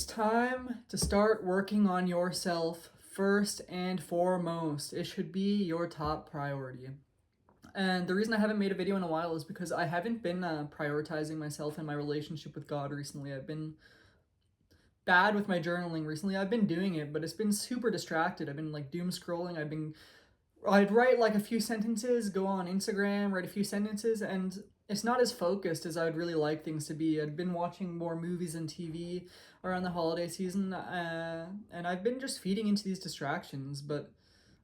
It's time to start working on yourself first and foremost. It should be your top priority. And the reason I haven't made a video in a while is because I haven't been prioritizing myself and my relationship with God recently. I've been bad with my journaling recently. I've been doing it, but it's been super distracted. I've been like doom scrolling. I'd write like a few sentences, go on Instagram, write a few sentences, and it's not as focused as I would really like things to be. I'd been watching more movies and TV around the holiday season, and I've been just feeding into these distractions. But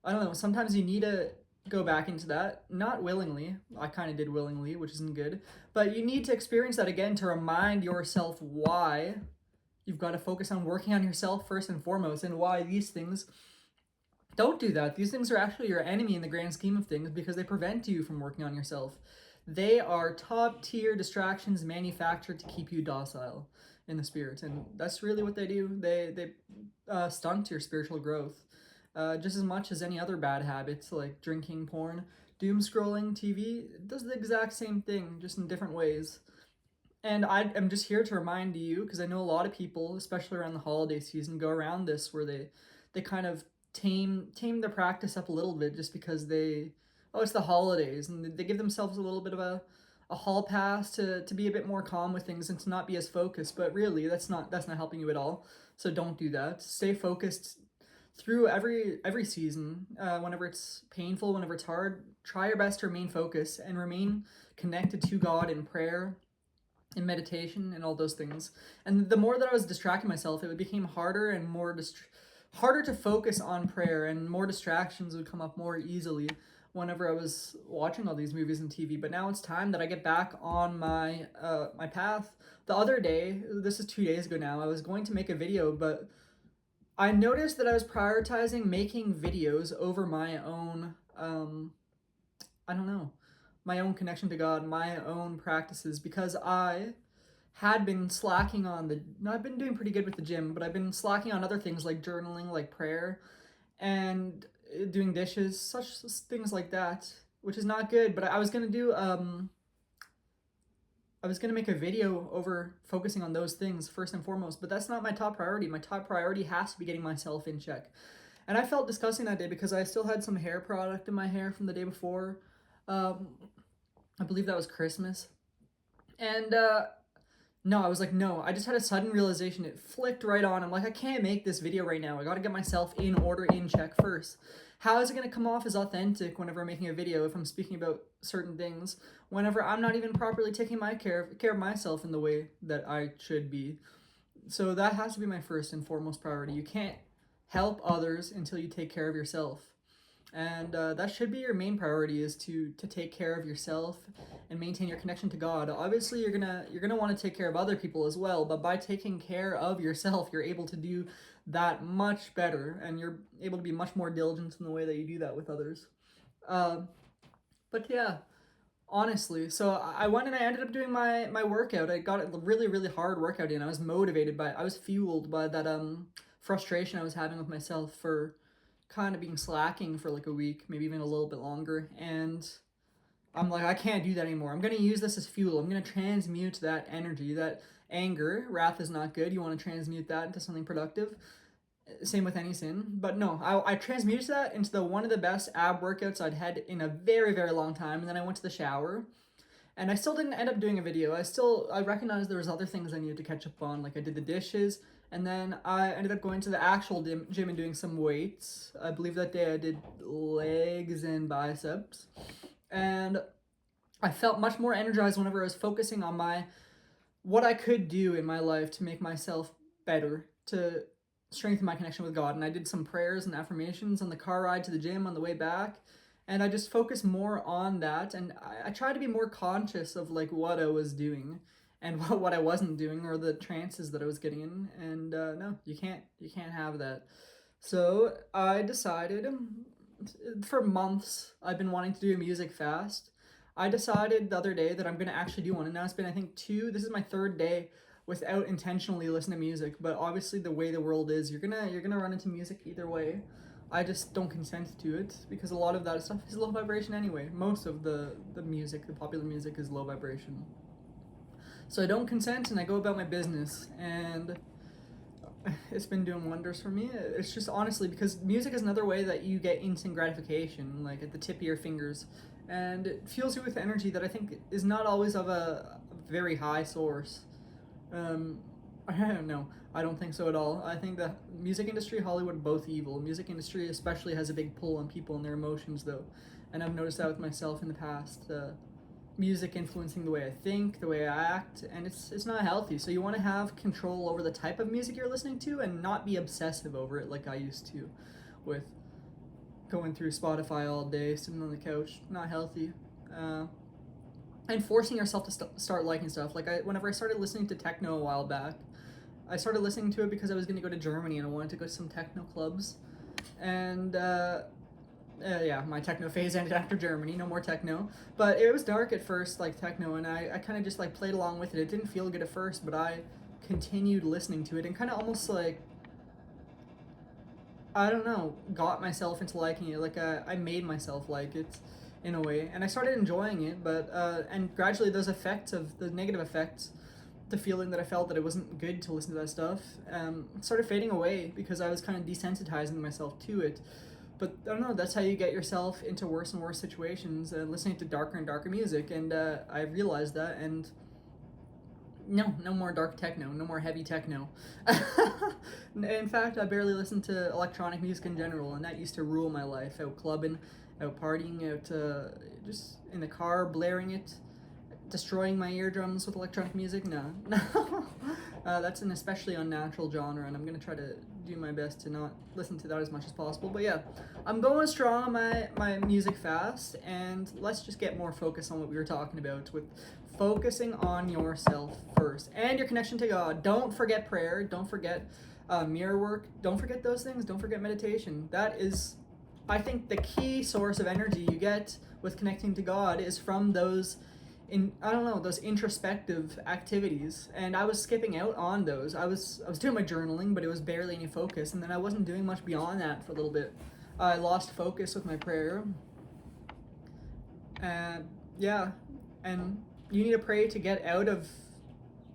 I don't know, sometimes you need to go back into that, not willingly. I kind of did willingly, which isn't good, but you need to experience that again to remind yourself why you've got to focus on working on yourself first and foremost, and why these things don't do that. These things are actually your enemy in the grand scheme of things because they prevent you from working on yourself. They are top tier distractions manufactured to keep you docile in the spirit, and that's really what they do. They stunt your spiritual growth just as much as any other bad habits like drinking, porn, doom scrolling, TV. It does the exact same thing, just in different ways. And I am just here to remind you, because I know a lot of people, especially around the holiday season, go around this where they kind of tame their practice up a little bit just because it's the holidays, and they give themselves a little bit of a hall pass to be a bit more calm with things and to not be as focused. But really, that's not helping you at all. So don't do that. Stay focused through every season. Whenever it's painful, whenever it's hard, try your best to remain focused and remain connected to God in prayer, in meditation, and all those things. And the more that I was distracting myself, it became harder and harder to focus on prayer, and more distractions would come up more easily whenever I was watching all these movies and TV. But now it's time that I get back on my path. The other day, this is 2 days ago now, I was going to make a video, but I noticed that I was prioritizing making videos over my own I don't know, my own connection to God, my own practices, because I had been slacking on I've been doing pretty good with the gym, but I've been slacking on other things like journaling, like prayer, and doing dishes, such things like that, which is not good. But I was gonna make a video over focusing on those things first and foremost, but that's not my top priority. My top priority has to be getting myself in check. And I felt disgusting that day because I still had some hair product in my hair from the day before. Um, I believe that was Christmas. And no, I was like, no. I just had a sudden realization. It flicked right on. I'm like, I can't make this video right now. I gotta get myself in order, in check first. How is it gonna come off as authentic whenever I'm making a video if I'm speaking about certain things, whenever I'm not even properly taking care of myself in the way that I should be? So that has to be my first and foremost priority. You can't help others until you take care of yourself. And that should be your main priority, is to take care of yourself and maintain your connection to God. Obviously, you're gonna want to take care of other people as well, but by taking care of yourself, you're able to do that much better, and you're able to be much more diligent in the way that you do that with others. But yeah, honestly, so I went and I ended up doing my workout. I got a really hard workout in. I was fueled by that frustration I was having with myself for kind of being slacking for like a week, maybe even a little bit longer. And I'm like, I can't do that anymore. I'm going to use this as fuel. I'm going to transmute that energy, that anger. Wrath is not good. You want to transmute that into something productive. Same with any sin. But no, I transmuted that into one of the best ab workouts I'd had in a very long time. And then I went to the shower. And I still didn't end up doing a video. I recognized there was other things I needed to catch up on. Like I did the dishes, and then I ended up going to the actual gym and doing some weights. I believe that day I did legs and biceps. And I felt much more energized whenever I was focusing on what I could do in my life to make myself better, to strengthen my connection with God. And I did some prayers and affirmations on the car ride to the gym on the way back. And I just focused more on that, and I tried to be more conscious of like what I was doing and what I wasn't doing, or the trances that I was getting in. And no, you can't have that. So I decided, for months I've been wanting to do a music fast. I decided the other day that I'm gonna actually do one, and now it's been, I think, this is my third day without intentionally listening to music. But obviously, the way the world is, you're gonna run into music either way. I just don't consent to it because a lot of that stuff is low vibration anyway. Most of the music, the popular music, is low vibration. So I don't consent and I go about my business. And it's been doing wonders for me. It's just honestly because music is another way that you get instant gratification, like at the tip of your fingers, and it fuels you with energy that I think is not always of a very high source. Um, I don't know. I don't think so at all. I think the music industry, Hollywood, both evil. Music industry especially has a big pull on people and their emotions, though, and I've noticed that with myself in the past. Music influencing the way I think, the way I act, and it's not healthy. So you want to have control over the type of music you're listening to and not be obsessive over it like I used to with going through Spotify all day, sitting on the couch. Not healthy. And forcing yourself to start liking stuff. Like whenever I started listening to techno a while back, I started listening to it because I was going to go to Germany and I wanted to go to some techno clubs. And yeah, my techno phase ended after Germany. No more techno, but it was dark at first, like techno, and I kind of just like played along with it. It didn't feel good at first, but I continued listening to it and kind of almost like, I don't know, got myself into liking it. Like I made myself like it in a way, and I started enjoying it. But and gradually those effects of the negative effects, the feeling that I felt that it wasn't good to listen to that stuff, started fading away because I was kind of desensitizing myself to it. But I don't know, that's how you get yourself into worse and worse situations, listening to darker and darker music. And I realized that, and no more dark techno, no more heavy techno. In fact, I barely listen to electronic music in general, and that used to rule my life. Out clubbing, out partying, out just in the car, blaring it, destroying my eardrums with electronic music. No. That's an especially unnatural genre, and I'm gonna try to do my best to not listen to that as much as possible. But yeah, I'm going strong on my music fast, and let's just get more focused on what we were talking about with focusing on yourself first and your connection to God. Don't forget prayer. Don't forget mirror work. Don't forget those things. Don't forget meditation. That is, I think, the key source of energy you get with connecting to God is from those those introspective activities, and I was skipping out on those. I was doing my journaling, but it was barely any focus, and then I wasn't doing much beyond that for a little bit. I lost focus with my prayer. Yeah, and you need to pray to get out of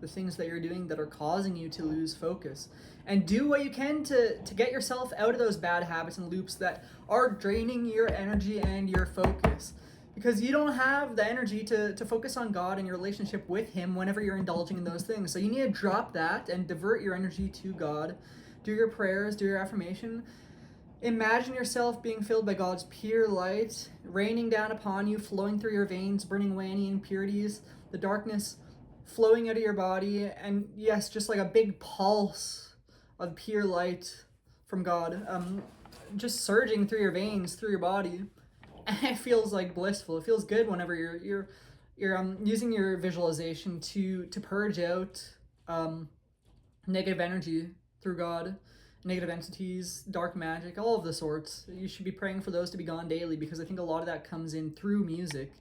the things that you're doing that are causing you to lose focus, and do what you can to get yourself out of those bad habits and loops that are draining your energy and your focus, because you don't have the energy to focus on God and your relationship with Him whenever you're indulging in those things. So you need to drop that and divert your energy to God. Do your prayers, do your affirmation. Imagine yourself being filled by God's pure light, raining down upon you, flowing through your veins, burning away any impurities, the darkness flowing out of your body, and yes, just like a big pulse of pure light from God, just surging through your veins, through your body. It feels like blissful. It feels good whenever you're using your visualization to purge out negative energy through God, negative entities, dark magic, all of the sorts. You should be praying for those to be gone daily, because I think a lot of that comes in through music.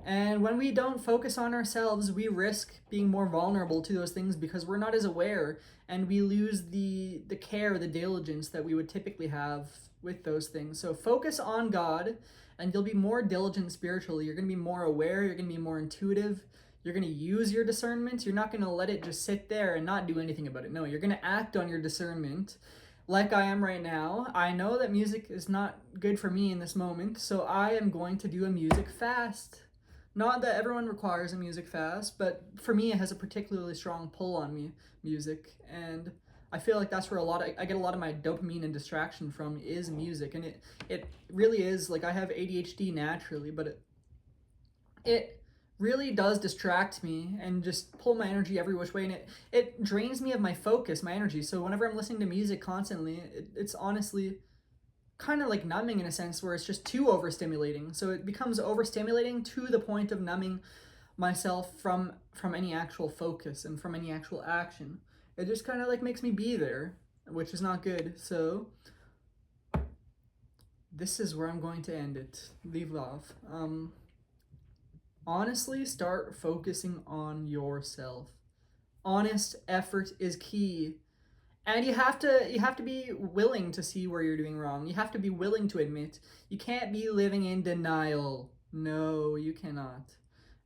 And when we don't focus on ourselves, we risk being more vulnerable to those things because we're not as aware, and we lose the care, the diligence that we would typically have with those things. So focus on God, and you'll be more diligent spiritually. You're going to be more aware. You're going to be more intuitive. You're going to use your discernment. You're not going to let it just sit there and not do anything about it. No, you're going to act on your discernment like I am right now. I know that music is not good for me in this moment, so I am going to do a music fast. Not that everyone requires a music fast, but for me it has a particularly strong pull on me, music, and I feel like that's where I get a lot of my dopamine and distraction from is music. And it really is, like, I have ADHD naturally, but it really does distract me and just pull my energy every which way, and it drains me of my focus, my energy. So whenever I'm listening to music constantly, it's honestly kind of like numbing in a sense, where it's just too overstimulating. So it becomes overstimulating to the point of numbing myself from any actual focus and from any actual action. It just kind of like makes me be there, which is not good. So this is where I'm going to end it. Leave off. Honestly, start focusing on yourself. Honest effort is key. And you have to be willing to see where you're doing wrong. You have to be willing to admit. You can't be living in denial. No, you cannot.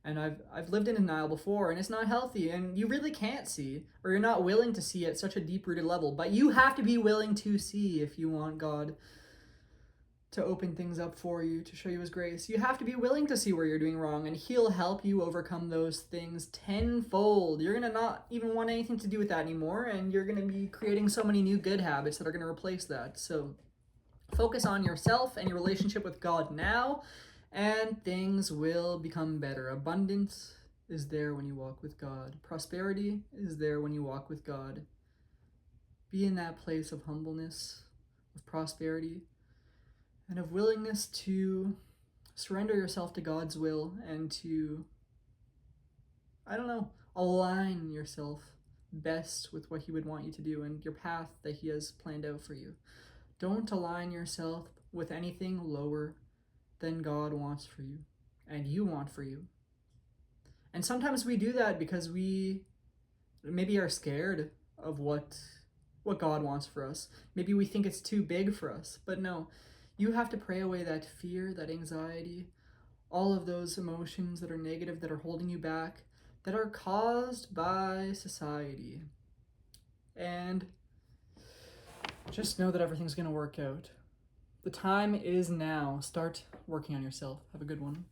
And I've lived in denial before, and it's not healthy, and you really can't see, or you're not willing to see at such a deep-rooted level. But you have to be willing to see if you want God to open things up for you, to show you his grace. You have to be willing to see where you're doing wrong, and he'll help you overcome those things tenfold. You're gonna not even want anything to do with that anymore, and you're gonna be creating so many new good habits that are gonna replace that. So focus on yourself and your relationship with God now, and things will become better. Abundance is there when you walk with God. Prosperity is there when you walk with God. Be in that place of humbleness, of prosperity, and of willingness to surrender yourself to God's will and to, align yourself best with what he would want you to do and your path that he has planned out for you. Don't align yourself with anything lower than God wants for you and you want for you. And sometimes we do that because we maybe are scared of what God wants for us. Maybe we think it's too big for us. But no, you have to pray away that fear, that anxiety, all of those emotions that are negative, that are holding you back, that are caused by society. And just know that everything's going to work out. The time is now. Start working on yourself. Have a good one.